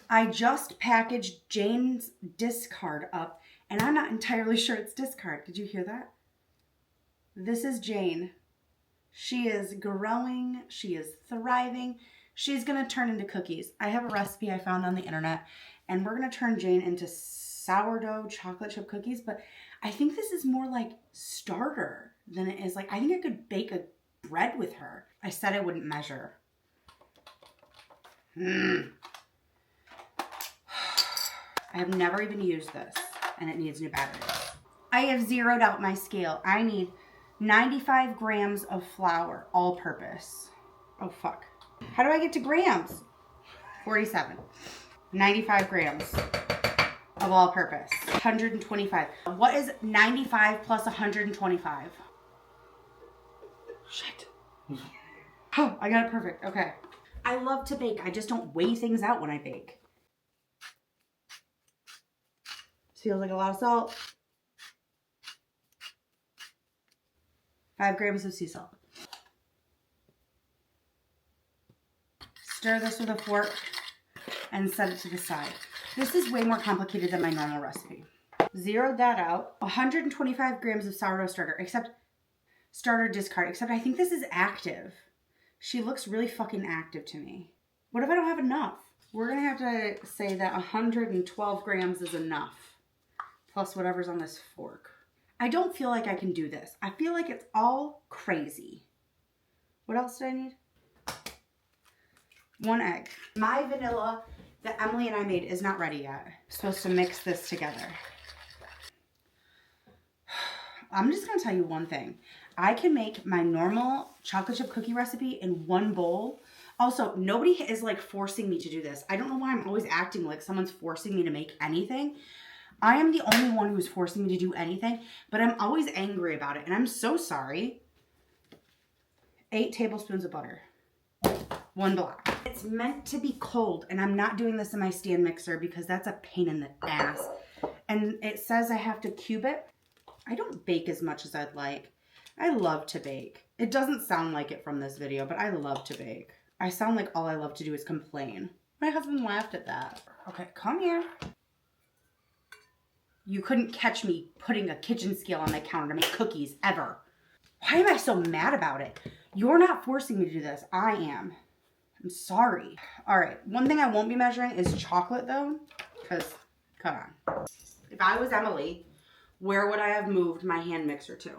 I just packaged Jane's discard up, and I'm not entirely sure it's discard. Did you hear that? This is Jane. She is growing. She is thriving. She's going to turn into cookies. I have a recipe I found on the internet, and we're going to turn Jane into sourdough chocolate chip cookies, but I think this is more like starter than it is like, I think I could bake a bread with her. I said I wouldn't measure. I have never even used this, and it needs new batteries. I have zeroed out my scale. I need 95 grams of flour, all purpose. Oh, fuck. How do I get to grams? 47. 95 grams of all purpose. 125. What is 95 plus 125? Shit. Oh, I got it perfect. Okay. I love to bake. I just don't weigh things out when I bake. Feels like a lot of salt. 5 grams of sea salt. Stir this with a fork and set it to the side. This is way more complicated than my normal recipe. Zeroed that out. 125 grams of sourdough starter, except starter discard, except I think this is active. She looks really fucking active to me. What if I don't have enough? We're gonna have to say that 112 grams is enough, plus whatever's on this fork. I don't feel like I can do this. I feel like it's all crazy. What else do I need? 1 egg. My vanilla that Emily and I made is not ready yet. I'm supposed to mix this together. I'm just gonna tell you one thing. I can make my normal chocolate chip cookie recipe in one bowl. Also, nobody is like forcing me to do this. I don't know why I'm always acting like someone's forcing me to make anything. I am the only one who's forcing me to do anything, but I'm always angry about it, and I'm so sorry. 8 tablespoons of butter. 1 block. It's meant to be cold, and I'm not doing this in my stand mixer because that's a pain in the ass. And it says I have to cube it. I don't bake as much as I'd like. I love to bake. It doesn't sound like it from this video, but I love to bake. I sound like all I love to do is complain. My husband laughed at that. Okay, come here. You couldn't catch me putting a kitchen scale on my counter to make cookies, ever. Why am I so mad about it? You're not forcing me to do this. I am. I'm sorry. All right, one thing I won't be measuring is chocolate, though, because, come on. If I was Emily, where would I have moved my hand mixer to?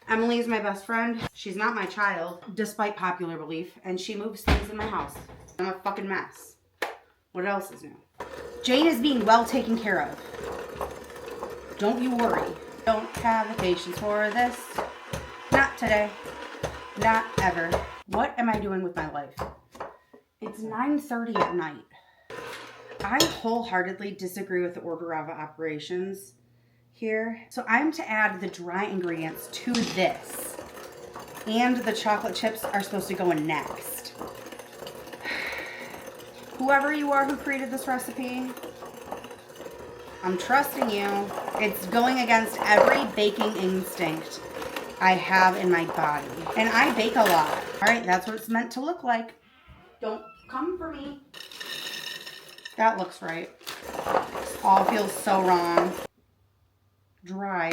Emily is my best friend. She's not my child, despite popular belief, and she moves things in my house. I'm a fucking mess. What else is new? Jane is being well taken care of. Don't you worry. Don't have the patience for this. Not today. Not ever. What am I doing with my life? It's 9:30 at night. I wholeheartedly disagree with the order of operations here. So I'm to add the dry ingredients to this. And the chocolate chips are supposed to go in next. Whoever you are who created this recipe, I'm trusting you. It's going against every baking instinct I have in my body. And I bake a lot. All right, that's what it's meant to look like. Don't come for me. That looks right. All feels so wrong. Dry.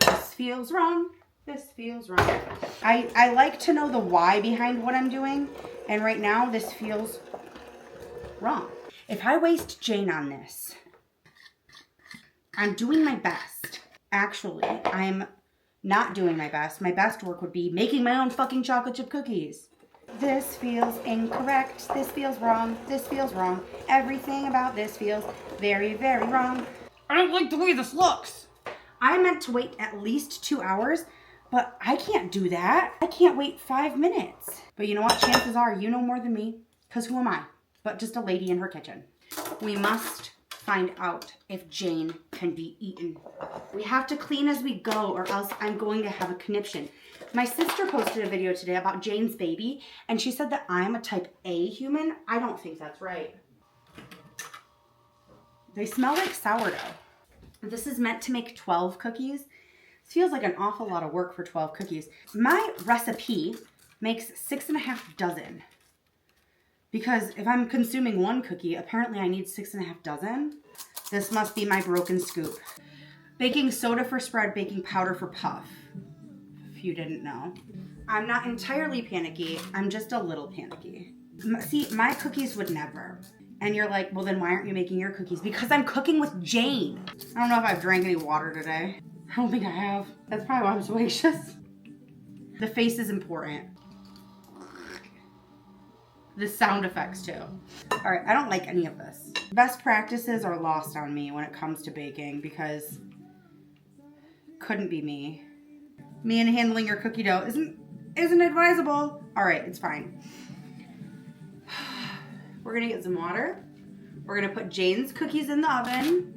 This feels wrong. This feels wrong. I like to know the why behind what I'm doing. And right now, this feels wrong. If I waste Jane on this, I'm doing my best. Actually, I'm not doing my best. My best work would be making my own fucking chocolate chip cookies. This feels incorrect. This feels wrong. This feels wrong. Everything about this feels very, very wrong. I don't like the way this looks. I meant to wait at least 2 hours, but I can't do that. I can't wait 5 minutes. But you know what? Chances are you know more than me, because who am I? But just a lady in her kitchen. We must find out if Jane can be eaten. We have to clean as we go, or else I'm going to have a conniption. My sister posted a video today about Jane's baby, and she said that I'm a type A human. I don't think that's right. They smell like sourdough. This is meant to make 12 cookies. This feels like an awful lot of work for 12 cookies. My recipe makes 6.5 dozen Because if I'm consuming one cookie, apparently I need 6.5 dozen. This must be my broken scoop. Baking soda for spread, baking powder for puff. If you didn't know. I'm not entirely panicky. I'm just a little panicky. See, my cookies would never. And you're like, well, then why aren't you making your cookies? Because I'm cooking with Jane. I don't know if I've drank any water today. I don't think I have. That's probably why I'm so anxious. The face is important. The sound effects too. All right, I don't like any of this. Best practices are lost on me when it comes to baking because couldn't be me. Manhandling your cookie dough isn't advisable. All right, it's fine. We're gonna get some water. We're gonna put Jane's cookies in the oven.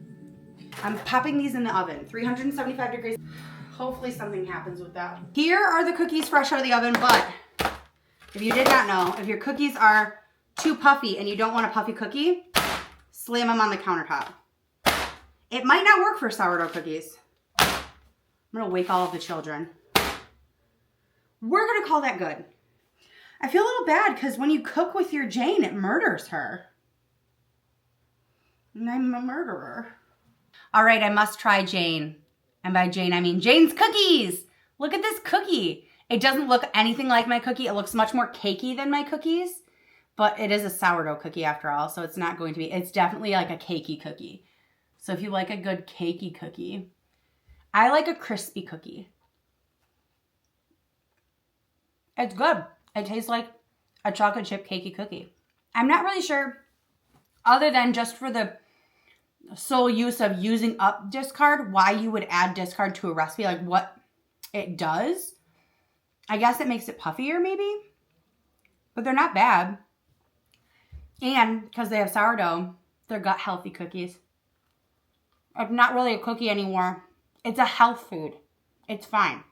I'm popping these in the oven, 375 degrees. Hopefully something happens with that. Here are the cookies fresh out of the oven, but if you did not know, if your cookies are too puffy and you don't want a puffy cookie, slam them on the countertop. It might not work for sourdough cookies. I'm gonna wake all of the children. We're gonna call that good. I feel a little bad because when you cook with your Jane, it murders her. And I'm a murderer. All right, I must try Jane. And by Jane, I mean Jane's cookies. Look at this cookie. It doesn't look anything like my cookie. It looks much more cakey than my cookies. But it is a sourdough cookie after all, so it's not going to be. It's definitely like a cakey cookie. So if you like a good cakey cookie, I like a crispy cookie. It's good. It tastes like a chocolate chip cakey cookie. I'm not really sure, other than just for the sole use of using up discard, why you would add discard to a recipe, like what it does. I guess it makes it puffier maybe, but they're not bad. And because they have sourdough, they're gut healthy cookies. It's not really a cookie anymore. It's a health food. It's fine.